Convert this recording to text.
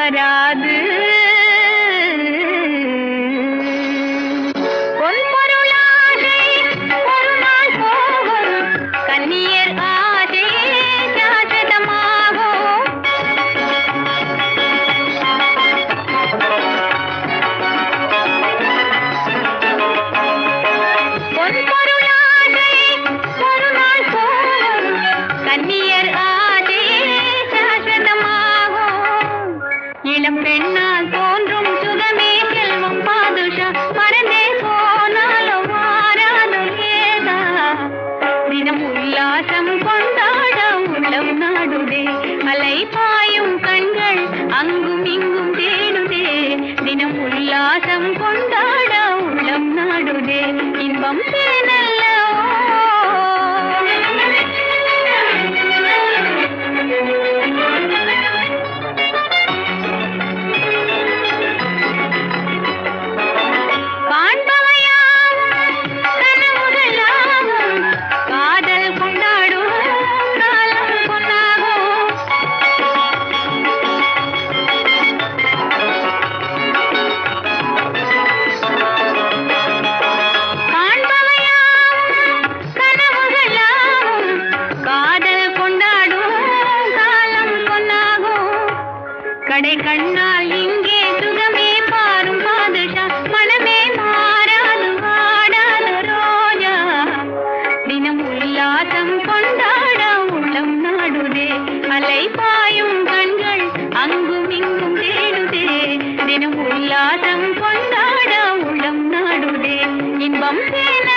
வராது. பொன்பொருளாசை ஒரு நாள் போகும், கன்னியர் ஆசை சாஸ்வதமாகும். பொன்பொருளாசை ஒரு நாள் போகும், கன்னியர் ஆசை சாஸ்வதமாகும். இளம் பெண்ணால் தோன்றும் சுகமே செல்வம் பாதுஷா, மறந்தே போனாலும் மாறாதோ ஏதா. தினம் உல்லாசம் கொண்டாட உள்ளம் நாடுதே, அலை பாயும் கண்கள் அங்கும் இங்கும் தேடுதே. தினம் உல்லாசம் கொண்டாட உள்ளம் நாடுதே, இன்பம் தேனல்லவோ. கடை கண்ணால் இங்கே சுகமே பாரும் பாதுஷா, மனமே மாறாது வாடாத ரோஜா. தினம் உல்லாசம் கொண்டாட உள்ளம் நாடுதே, அலை பாயும் கண்கள் அங்கும் இங்கும் தேடுதே. தினம் உல்லாசம் கொண்டாட உள்ளம் நாடுதே, இன்பம் தேன